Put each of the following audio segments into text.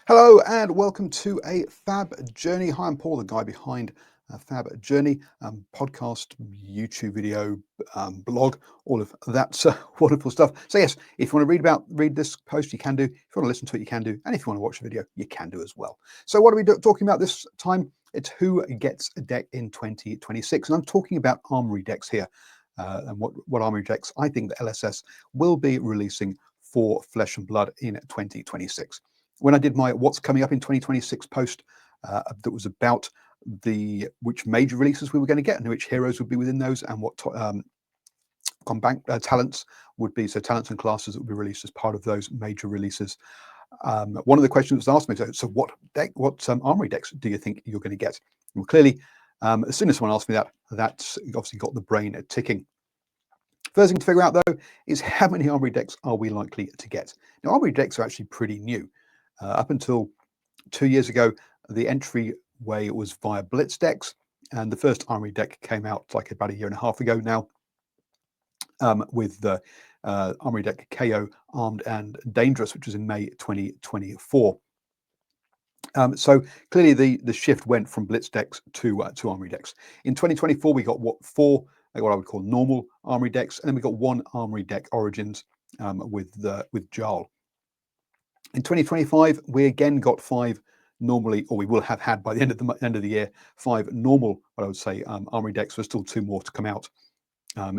Hello and welcome to a Fab Journey. Hi, I'm Paul, the guy behind Fab Journey, podcast, YouTube video, blog, all of that wonderful stuff. So yes, if you want to read this post, you can do. If you want to listen to it, you can do. And if you want to watch the video, you can do as well. So what are we talking about this time? It's who gets a deck in 2026. And I'm talking about Armory decks here. And what Armory decks I think the LSS will be releasing for Flesh and Blood in 2026. When I did my what's coming up in 2026 post that was about which major releases we were going to get and which heroes would be within those and what combat talents would be, so talents and classes that would be released as part of those major releases. One of the questions was asked me, so what Armory decks do you think you're going to get? Well, clearly, as soon as someone asked me that, that's obviously got the brain ticking. First thing to figure out, though, is how many Armory decks are we likely to get? Now, Armory decks are actually pretty new. Up until 2 years ago, the entryway was via Blitz decks, and the first Armory deck came out like about a year and a half ago now, with the Armory deck KO Armed and Dangerous, which was in May 2024. So clearly the shift went from Blitz decks to Armory decks. In 2024, we got four what I would call normal Armory decks, and then we got one Armory deck Origins with Jarl. In 2025, we again got five normally, or we will have had by the end of the year, five normal, what I would say, Armory decks. There's still two more to come out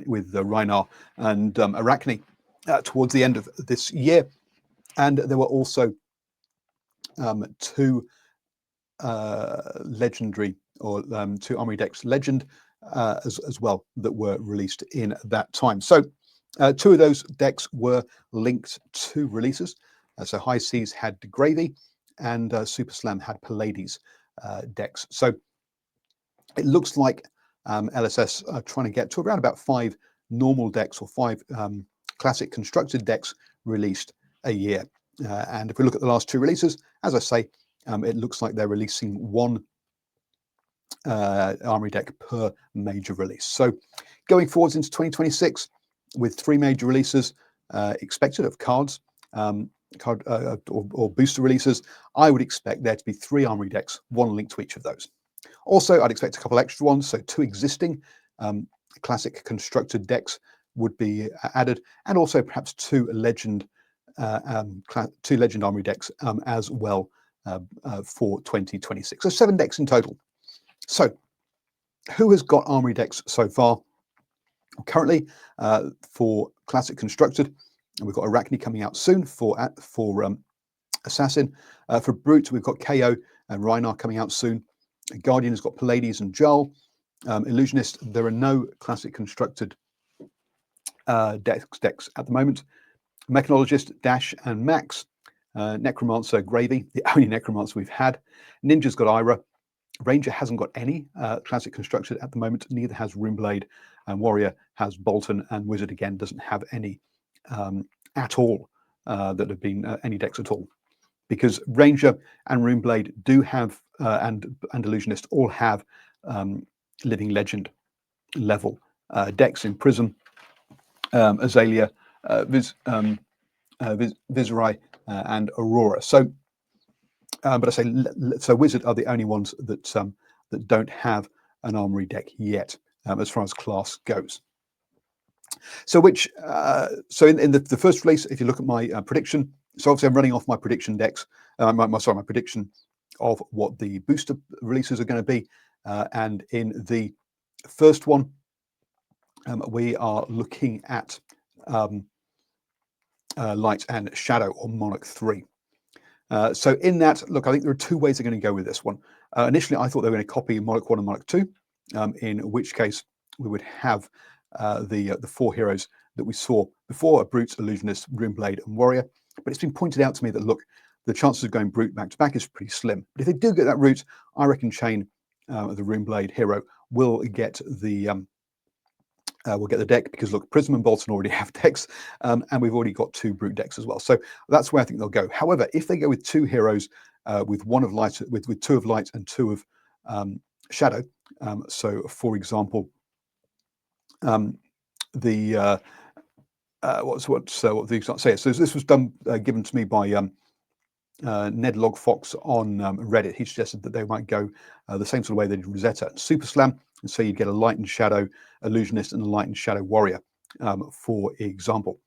with Rhinar and Arachne towards the end of this year. And there were also two legendary or two Armory decks legend as well that were released in that time. So two of those decks were linked to releases. So High Seas had Gravy and Super Slam had Pallades decks. So it looks like LSS are trying to get to around about five normal decks or five classic constructed decks released a year. And if we look at the last two releases, as I say, it looks like they're releasing one Armory deck per major release. So going forwards into 2026 with three major releases expected of cards, or booster releases, I would expect there to be three Armory decks, one linked to each of those. Also, I'd expect a couple extra ones, so two existing classic constructed decks would be added, and also perhaps two legend Armory decks as well for 2026. So 7 decks in total. So who has got Armory decks so far? Currently, for classic constructed, and we've got Arachne coming out soon for Assassin. For Brute, we've got KO and Rhinar coming out soon. Guardian has got Pallades and Jarl. Illusionist, there are no classic constructed decks at the moment. Mechanologist, Dash and Max. Necromancer, Gravy, the only Necromancer we've had. Ninja's got Ira. Ranger hasn't got any classic constructed at the moment. Neither has Runeblade, and Warrior has Bolton, and Wizard again doesn't have any at all that have been any decks at all, because Ranger and Runeblade do have and Illusionist all have Living Legend level decks in Prism, Azalea, Viserai, and Aurora. So, but I say so. Wizard are the only ones that don't have an Armory deck yet, as far as class goes. So so in the first release, if you look at my prediction, so obviously I'm running off my prediction decks, my prediction of what the booster releases are going to be, and in the first one, we are looking at Light and Shadow, or Monarch 3. So in that, look, I think there are two ways they're going to go with this one. Initially, I thought they were going to copy Monarch 1 and Monarch 2, in which case we would have the four heroes that we saw before: Brute, Illusionist, Runeblade, and Warrior. But it's been pointed out to me that, look, the chances of going Brute back to back is pretty slim. But if they do get that route, I reckon Chain, the Runeblade hero, will get the deck, because look, Prism and Bolton already have decks, and we've already got two Brute decks as well. So that's where I think they'll go. However, if they go with two heroes, with one of light, with two of light and two of shadow, so for example, what the example say? So this was given to me by Ned Logfox on Reddit. He suggested that they might go the same sort of way they did Rosetta and Super Slam, and so you get a Light and Shadow Illusionist and a Light and Shadow Warrior, for example.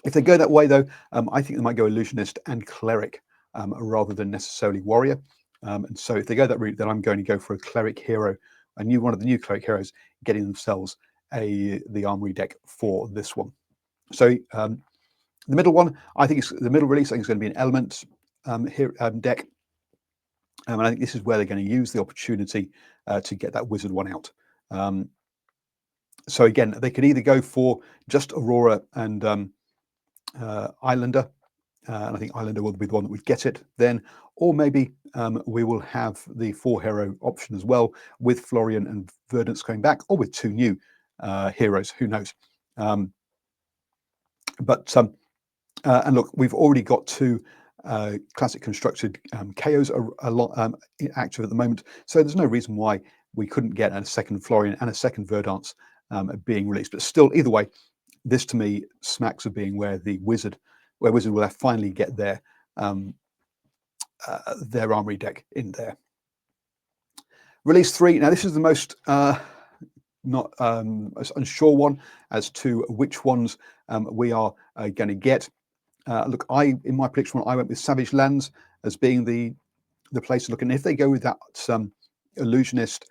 If they go that way, though, I think they might go Illusionist and Cleric rather than necessarily Warrior. And so if they go that route, then I'm going to go for a Cleric hero, one of the new Cleric heroes, getting themselves the Armory deck for this one. So the middle one, I think it's the middle release. I think it's going to be an Elements deck. And I think this is where they're going to use the opportunity to get that Wizard one out. So again, they could either go for just Aurora and Islander, and I think Islander will be the one that would get it then, or maybe we will have the 4-hero option as well, with Florian and Verdance coming back, or with 2 new heroes, who knows. And look, we've already got 2 classic constructed KOs a lot active at the moment, so there's no reason why we couldn't get a second Florian and a second Verdance being released. But still, either way, this to me smacks of being where Wizard will finally get their Armory deck in there. Release 3. Now this is the most not unsure one as to which ones we are going to get. Look, in my prediction, I went with Savage Lands as being the place to look, and if they go with that Illusionist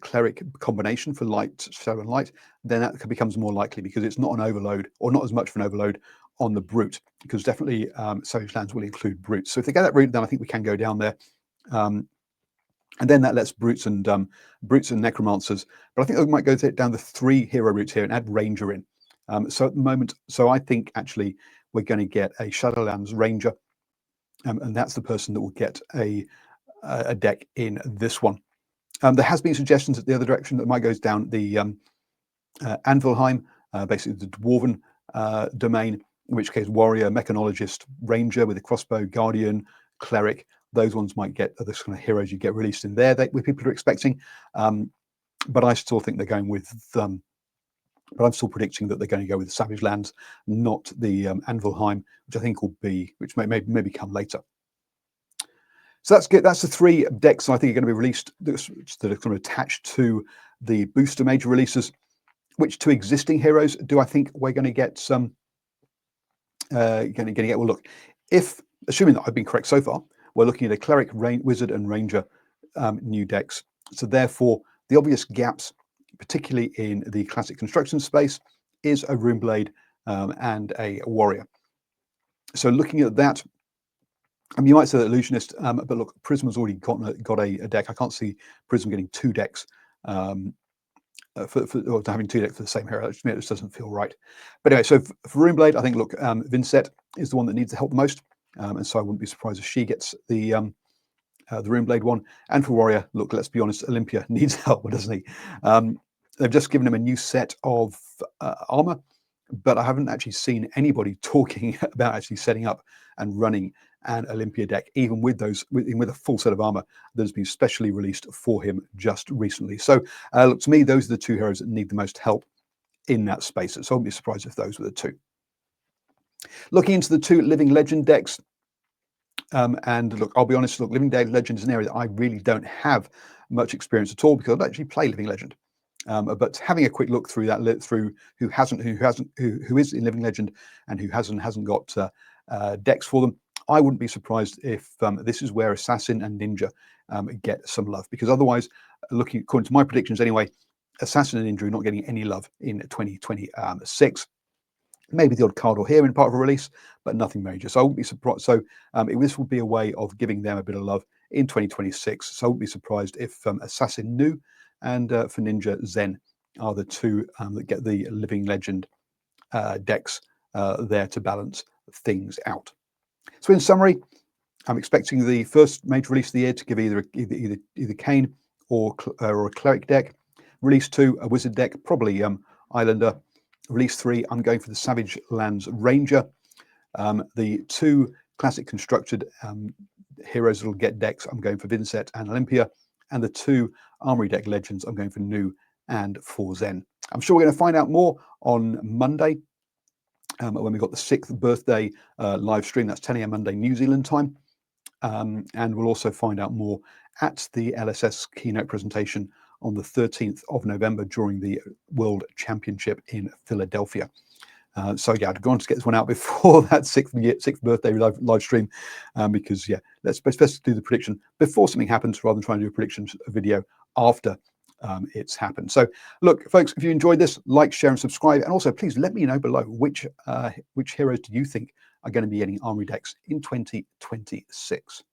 Cleric combination for Light, Shadow, and Light, then that becomes more likely, because it's not an overload, or not as much of an overload on the Brute, because definitely Savage Lands will include Brutes. So if they go that route, then I think we can go down there. And then that lets Brutes and Necromancers, but I think they might go down the 3-hero route here and add Ranger in. So at the moment, I think actually we're going to get a Shadowlands Ranger, and that's the person that will get a deck in this one. There has been suggestions that the other direction that might go down the Anvilheim, basically the Dwarven domain, in which case Warrior, Mechanologist, Ranger with a crossbow, Guardian, Cleric. Those ones might get the kind of heroes you get released in there that people are expecting. But I still think they're going with but I'm still predicting that they're going to go with the Savage Lands, not the Anvilheim, which I think will be, which may come later. So that's good. That's the 3 decks I think are going to be released that are kind of attached to the booster major releases. Which 2 existing heroes do I think we're going to get some? Well, look, assuming that I've been correct so far, we're looking at a Cleric, Wizard, and Ranger new decks. So therefore, the obvious gaps, particularly in the classic construction space, is a Runeblade and a Warrior. So looking at that, you might say that Illusionist, but look, Prism's already got a deck. I can't see Prism getting 2 decks for having 2 decks for the same hero. It just doesn't feel right. But anyway, so for Runeblade, I think, look, Vincent is the one that needs the help the most, and so I wouldn't be surprised if she gets the Runeblade one. And for Warrior, look, let's be honest, Olympia needs help, doesn't he? They've just given him a new set of armor, but I haven't actually seen anybody talking about actually setting up and running an Olympia deck, even with a full set of armor that has been specially released for him just recently. So look, to me, those are the 2 heroes that need the most help in that space. So I wouldn't be surprised if those were the 2. Looking into the 2 Living Legend decks, and look, I'll be honest, look, Living Legend is an area that I really don't have much experience at all, because I don't actually play Living Legend. But having a quick look through that, through who is in Living Legend and who hasn't got decks for them, I wouldn't be surprised if this is where Assassin and Ninja get some love, because otherwise, according to my predictions anyway, Assassin and Ninja are not getting any love in 2026. Maybe the odd card or here in part of a release, but nothing major. So I wouldn't be surprised. So this would be a way of giving them a bit of love in 2026. So I wouldn't be surprised if Assassin Nu and for Ninja Zen are the 2 that get the Living Legend decks there to balance things out. So in summary, I'm expecting the first major release of the year to give either Kane or a Cleric deck. Release 2, a Wizard deck, probably Islander. Release 3, I'm going for the Savage Lands Ranger. The 2 classic constructed heroes that will get decks, I'm going for Vincent and Olympia. And the 2 Armory deck legends, I'm going for Nu and for Zen. I'm sure we're going to find out more on Monday. when we got the 6th birthday live stream. That's 10 a.m. Monday, New Zealand time. And we'll also find out more at the LSS keynote presentation on the 13th of November during the World Championship in Philadelphia. So yeah, I'd go on to get this one out before that 6th birthday live stream, because yeah, let's best do the prediction before something happens rather than trying to do a prediction video after it's happened. So look, folks, if you enjoyed this, like, share, and subscribe, and also please let me know below which heroes do you think are going to be getting Armory decks in 2026.